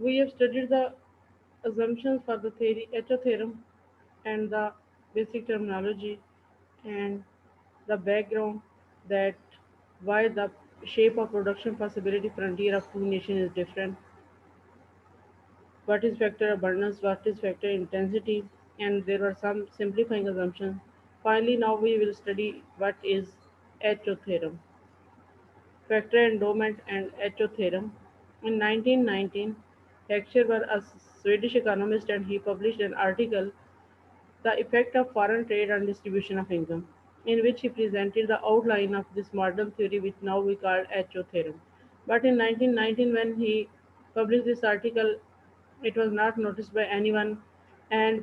We have studied the assumptions for the theory, Echo theorem, and the basic terminology and the background that why the shape of production possibility frontier of two nations is different, what is factor abundance, what is factor intensity, and there are some simplifying assumptions. Finally, now we will study what is Echo theorem, factor endowment and Echo theorem. In 1919, Heckscher was a Swedish economist and he published an article, The Effect of Foreign Trade on Distribution of Income, in which he presented the outline of this modern theory which now we call Echo theorem. But in 1919, when he published this article, it was not noticed by anyone, and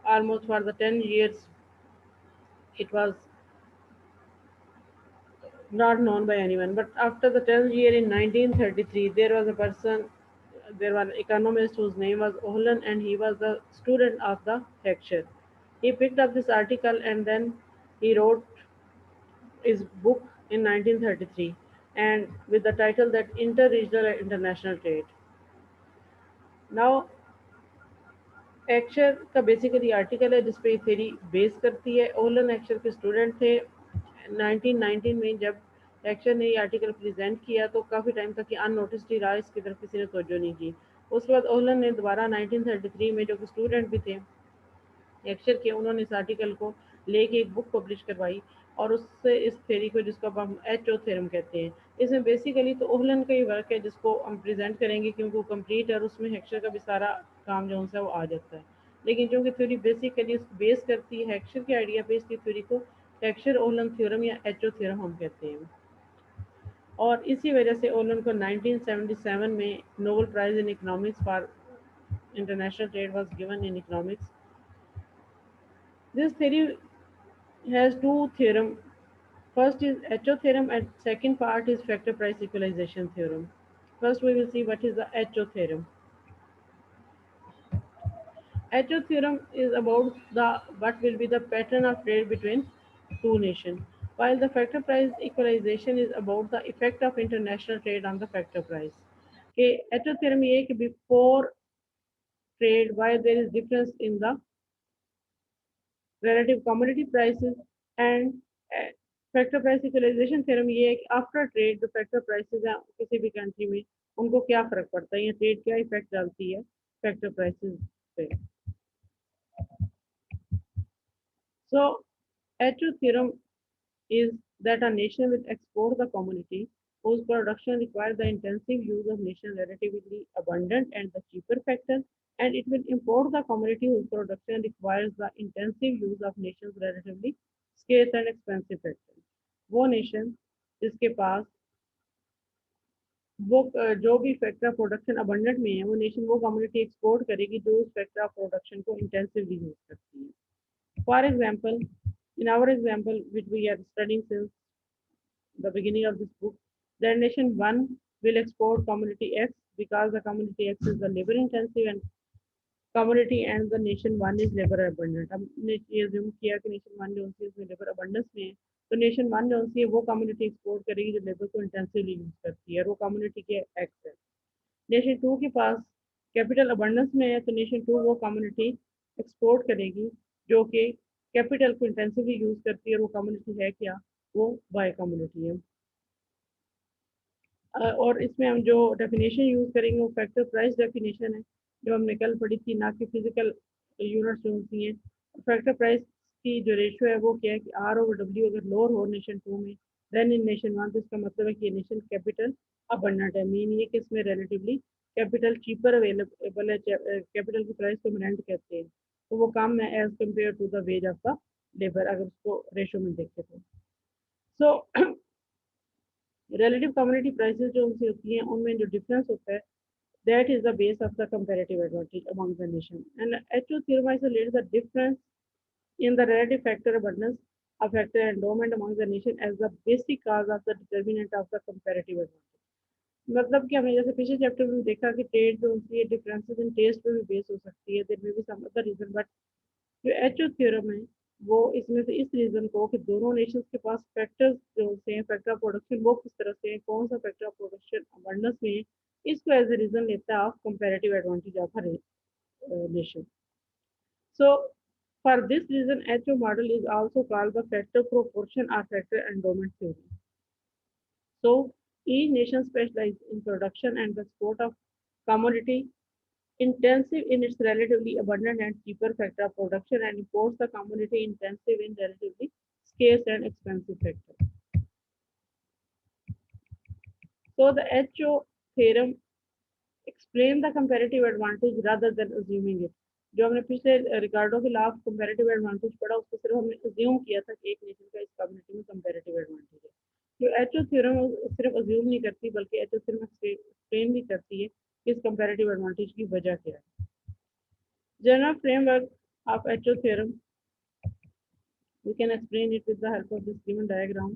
almost for the 10 years it was not known by anyone. But after the 10th year in 1933, there was a person, there was an economist whose name was Ohlen, and he was the student of the Heckscher. He picked up this article and then he wrote his book in 1933 and with the title that Inter-Regional and International Trade. Now एक्शर का basically article है जिस पे theory base करती है। ओलन एक्शर के student थे। 1919 में जब एक्शर ने ये आर्टिकल प्रेजेंट किया तो काफ़ी टाइम तक ये अननोटिस्ड ही रहा, इसकी तरफ किसी ने तवज्जो नहीं की। उसके बाद ओलन ने दोबारा 1933 में जो कि स्टूडेंट भी थे एक्शर के, उन्होंने इस आर्टिकल को लेके एक बुक पब्लिश करवाई और उससे इस थ्योरी को, जिसको अब हम एच ओ थ्योरम कहते हैं, इसमें बेसिकली तो ओहलन का ही वर्क है जिसको हम प्रेजेंट करेंगे क्योंकि वो कंप्लीट है और उसमें हेक्सर का भी सारा काम जो है वो आ जाता है। लेकिन जो कि थ्योरी बेसिकली बेस करती है हेक्सर के आइडिया पे, इसकी थ्योरी को हेक्सर ओहलन थ्योरम या एच ओ थ्योरम हम कहते हैं। और इसी वजह से ओलन को 1977 में Nobel prize in economics for international trade was given in economics. This theory has two theorem. First is HO theorem and second part is factor price equalization theorem. First we will see what is the HO theorem. HO theorem is about the what will be the pattern of trade between two nations, while the factor price equalization is about the effect of international trade on the factor price. Okay, HO theorem ये है कि before trade why there is difference in the relative commodity prices and factor price equalization theorem ये है कि after trade जो factor prices हैं किसी भी कंट्री में उनको क्या फर्क पड़ता है या ट्रेड क्या इफेक्ट डालती है फैक्टर प्राइसेस पे। So H theorem is that a nation will export the commodity whose production requires the intensive use of nation relatively abundant and the cheaper factor, and it will import the commodity whose production requires the intensive use of nations relatively scarce and expensive factor। वो nation जिसके पास वो जो भी factor of production abundant में है वो nation वो community export करेगी जो उस फैक्टर ऑफ प्रोडक्शन को इंटेंसिवली यूज करती है। For example, in our example which we are studying since the beginning of this book, the nation 1 will export commodity X because the commodity X is the labor intensive and commodity and the nation 1 is labor abundant। हमने ये assume किया कि nation 1 जो है उसमें labor abundance में है, तो nation 1 जो है वो commodity export करेगी जो labor को intensively यूज करती है और वो commodity के X है। नेशन 2 के पास कैपिटल अबंडेंस में है तो नेशन 2 वो कम्युनिटी एक्सपोर्ट करेगी जो कि कैपिटल को इंटेंसिवली यूज करती है और वो कम्युनिटी है क्या, वो वाई कम्युनिटी है। और इसमें हम जो डेफिनेशन यूज करेंगे वो फैक्टर प्राइस डेफिनेशन है जो हमने कल पढ़ी थी, ना कि फिजिकल यूनिट्स जो होती हैं। फैक्टर प्राइस की जो रेशियो है वो क्या है कि आर ओवर डब्ल्यू अगर लोअर हो नेशन 2 में देन इन नेशन 1, तो इसका मतलब है कि ये नेशन कैपिटल अबंडेंट है। मीन ये कि इसमें रिलेटिवली कैपिटल चीपर अवेलेबल है, कैपिटल की प्राइस को रेंट कहते हैं, तो वो कम है as compared to the wage of the labour अगर उसको रेशो में देखें तो। सो रिलेटिव कम्युनिटी प्राइसेस जो उनसे होती हैं उनमें जो डिफरेंस होता है that is the base of the comparative advantage among the nation, and HO theorem isolates the difference in the relative factor abundance of factor endowment among the nation as the basic cause of the determinant of the comparative advantage। मतलब कि हमने जैसे पिछले chapter में देखा कि trade जो होती है डिफरेंसेस इन टेस्ट पे भी बेस हो सकती है, there may be some other reason, but जो एचओ थ्योरम है वो इसमें से इस रीजन को कि दोनों नेशंस के पास फैक्टर्स जो होते हैं फैक्टर ऑफ प्रोडक्शन वो किस तरह से है, कौन सा फैक्टर ऑफ प्रोडक्शन अबंडेंस में है, इसको एज ए रीजन लेता है of comparative advantage of her nation. So, for this reason, HO model is also called the factor proportion or factor endowment theory. So, each nation specializes in production and the export of commodity intensive in its relatively abundant and cheaper factor of production and imports the commodity intensive in relatively scarce and expensive factor. So, the HO theorem explain the comparative advantage rather than assuming it. जो हमने पिछले रिकार्डो के लाभ comparative advantage पढ़ा उसको सिर्फ हमने assume किया था कि एक नेशन का इस कम्युनिटी में कंपैरेटिव एडवांटेज है। जो एचओ थ्योरम सिर्फ अज्यूम नहीं करती बल्कि एचओ थ्योरम एक्सप्लेन भी करती है कि इस कंपैरेटिव एडवांटेज की वजह क्या है। General framework of HO theorem we can explain it with the help of this given diagram.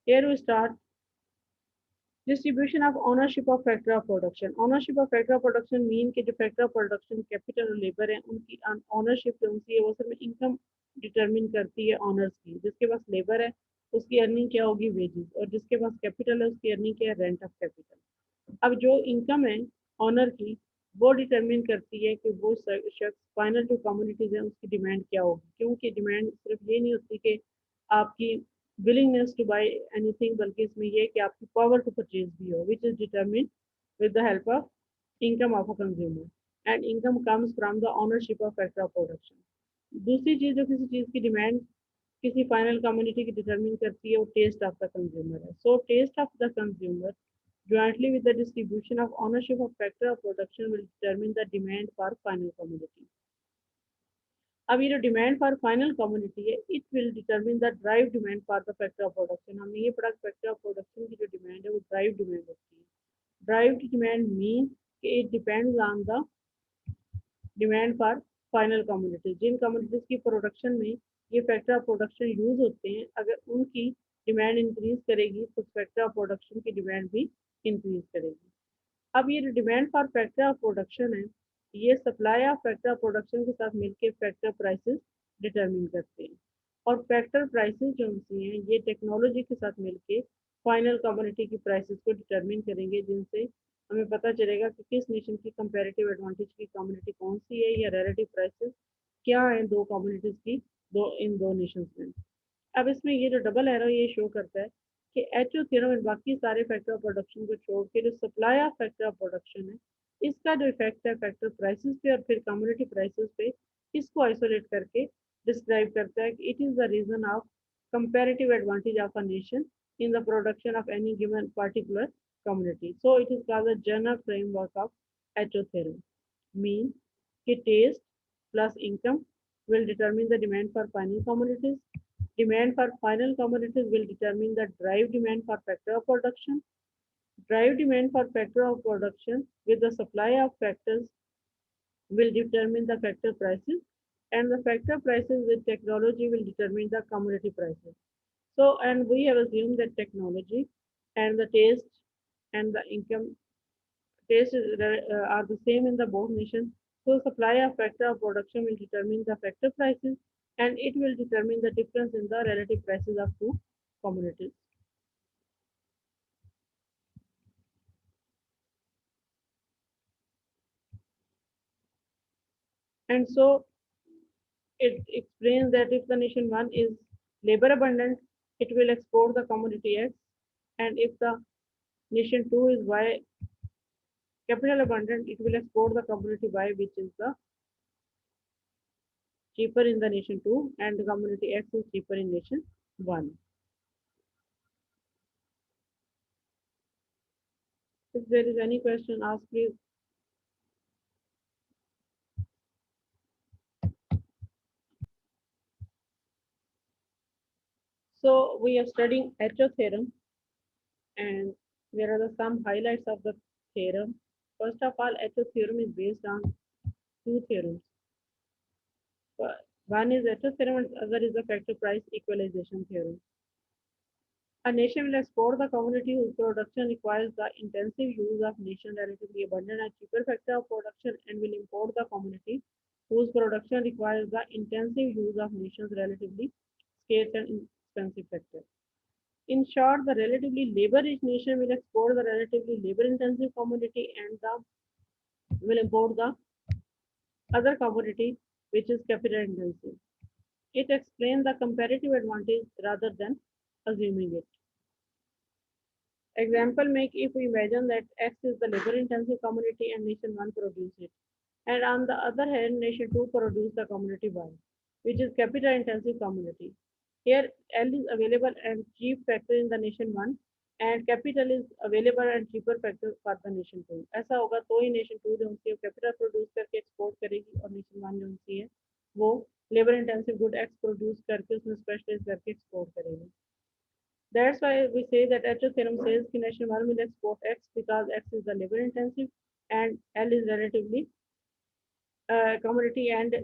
Here we start distribution of ownership of factor of production. Ownership of factor of production mean के जो factor of production capital और labour है उनकी ownership कौन सी है, वो असल में इनकम डिटरमिन करती है ऑनर्स की। जिसके पास लेबर है उसकी अर्निंग क्या होगी, वेजेस, और जिसके पास कैपिटल है उसकी अर्निंग क्या है, रेंट ऑफ कैपिटल। अब जो इनकम है ऑनर की वो डिटरमिन करती है कि वो शख्स फाइनल जो कम्युनिटीज है उसकी डिमांड क्या होगी, क्योंकि डिमांड सिर्फ ये नहीं होती कि आपकी willingness to buy anything बल्कि इसमें ये कि आपकी power to purchase भी हो, which is determined with the help of income of a consumer and income comes from the ownership of factor of production. दूसरी चीज जो किसी चीज की डिमांड किसी फाइनल कम्युनिटी की डिटरमिन करती है वो टेस्ट ऑफ द कंज्यूमर है। So taste of the consumer jointly with the distribution of ownership of factor of production will determine the demand for final commodity. अब ये जो डिमांड फॉर फाइनल कम्युनिटी है it will determine the drive demand for the factor of production. हमने ये पढ़ा factor of production की जो demand है वो ड्राइव डिमांड होती है। ड्राइव की डिमांड मीन कि it depends on the demand for final community. जिन कम्युनिटीज की प्रोडक्शन में ये फैक्टर ऑफ प्रोडक्शन यूज होते हैं अगर उनकी डिमांड इंक्रीज करेगी तो फैक्टर ऑफ प्रोडक्शन की डिमांड भी इंक्रीज करेगी। अब ये जो demand for factor of production है ये supply of factor of production के साथ मिलकर फैक्टर प्राइसेस डिटरमिन करते हैं। और फैक्टर प्राइसेस जो होती हैं ये टेक्नोलॉजी के साथ मिलके फाइनल कम्युनिटी की प्राइसेस को डिटरमिन करेंगे, जिनसे हमें पता चलेगा कि किस नेशन की कंपैरेटिव एडवांटेज की कम्युनिटी कौन सी है या रिलेटिव प्राइसेस क्या है दो कम्युनिटीज की दो नेशंस में। अब इसमें ये जो डबल एरो ये शो करता है कि एचओ थ्योरम में बाकी सारे फैक्टर ऑफ प्रोडक्शन को छोड़ के जो supply of factor of production है इसका जो इफेक्ट है फैक्टर प्राइसेस पे और फिर कम्युनिटी प्राइसेस पे इसको आइसोलेट करके डिस्क्राइब करता है कि it is the reason of comparative advantage of a nation in the production of any given particular community. So it is called the general framework of HO theorem. Mean कि taste plus income will determine the demand for final commodities. Demand for final commodities will determine the drive demand for factor of production. Drive demand for factor of production with the supply of factors will determine the factor prices, and the factor prices with technology will determine the commodity prices. So, and we have assumed that technology and the taste and the income taste are the same in the both nations. So supply of factor of production will determine the factor prices and it will determine the difference in the relative prices of two commodities. And so it explains that if the nation one is labor abundant, it will export the commodity X, and if the nation two is Y capital abundant, it will export the commodity Y, which is the cheaper in the nation two, and the commodity X is cheaper in nation one. If there is any question, ask please. So we are studying HO theorem, and there are some highlights of the theorem. First of all, HO theorem is based on two theorems. One is HO theorem and other is the factor price equalization theorem. A nation will export the commodity whose production requires the intensive use of nation relatively abundant and cheaper factor of production and will import the commodity whose production requires the intensive use of nation's relatively scarce and expensive factor. In short, the relatively labor-rich nation will export the relatively labor-intensive commodity and will import the other commodity which is capital-intensive. It explains the comparative advantage rather than assuming it. Example make if we imagine that X is the labor-intensive commodity and nation 1 produce it, and on the other hand, nation 2 produce the commodity Y, which is capital-intensive commodity. Here, L is available and cheap factor in the nation 1, and capital is available and cheaper factor for the nation 2. ऐसा होगा तो ही nation 2 जो होती है capital produce करके export करेगी और nation 1 जो होती है वो labor intensive good X produce करके उसमें specialize करके export करेगी. That's why we say that HO theorem says कि nation 1 will export X because X is the labor intensive and L is relatively commodity and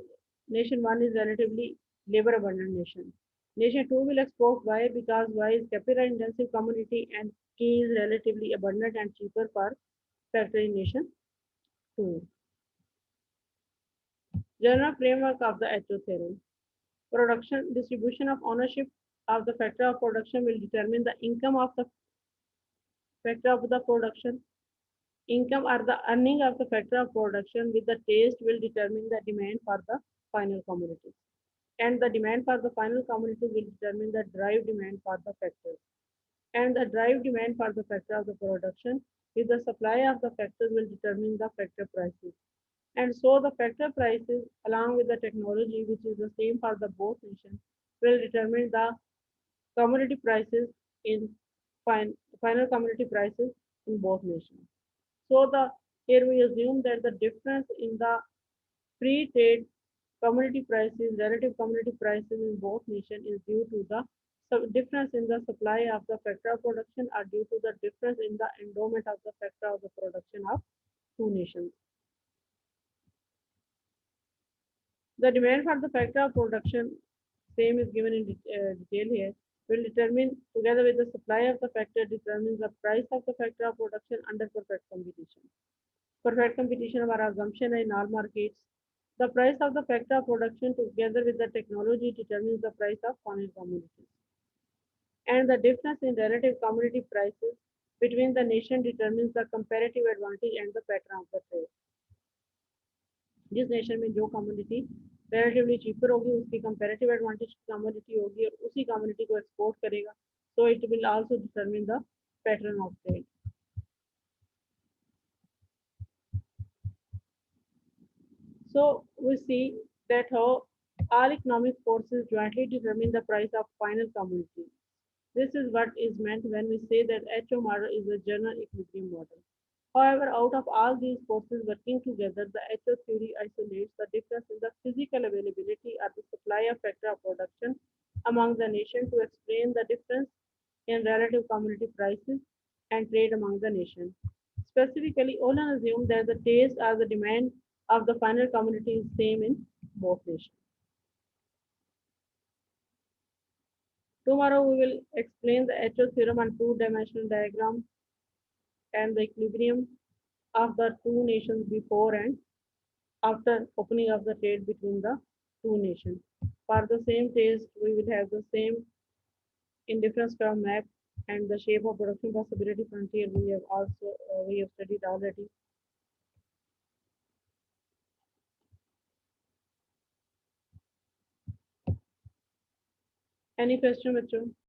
nation 1 is relatively labor abundant nation. Nation 2 will export Y because Y is capital intensive commodity and K is relatively abundant and cheaper for factory nation 2. General framework of the HO theorem. Production distribution of ownership of the factor of production will determine the income of the factor of the production. Income or the earning of the factor of production with the taste will determine the demand for the final commodities. And the demand for the final commodities will determine the drive demand for the factors. And the drive demand for the factor of the production with the supply of the factors will determine the factor prices. And so the factor prices along with the technology which is the same for the both nations will determine the commodity prices in final commodity prices in both nations. So here we assume that the difference in the free trade commodity prices, relative commodity prices in both nations is due to the difference in the supply of the factor of production or due to the difference in the endowment of the factor of the production of two nations. The demand for the factor of production, same is given in detail here, will determine together with the supply of the factor determines the price of the factor of production under perfect competition. Perfect competition हमारा assumption है in all markets. The price of the factor of production together with the technology determines the price of final commodities. And the difference in relative commodity prices between the nation determines the comparative advantage and the pattern of the trade. जिस nation में जो commodity relatively cheaper होगी उसकी comparative advantage commodity होगी और उसी commodity को export करेगा, so it will also determine the pattern of trade. So we see that how all economic forces jointly determine the price of final commodity. This is what is meant when we say that HO model is a general equilibrium model. However, out of all these forces working together, the HO theory isolates the difference in the physical availability or the supply of factor of production among the nations to explain the difference in relative commodity prices and trade among the nations. Specifically, Olan assumed that the taste or the demand of the final commodity is same in both nations. Tomorrow we will explain the HO theorem on two-dimensional diagram and the equilibrium of the two nations before and after opening of the trade between the two nations. For the same taste, we will have the same indifference curve map and the shape of production possibility frontier we have studied already. Any question, bachcho?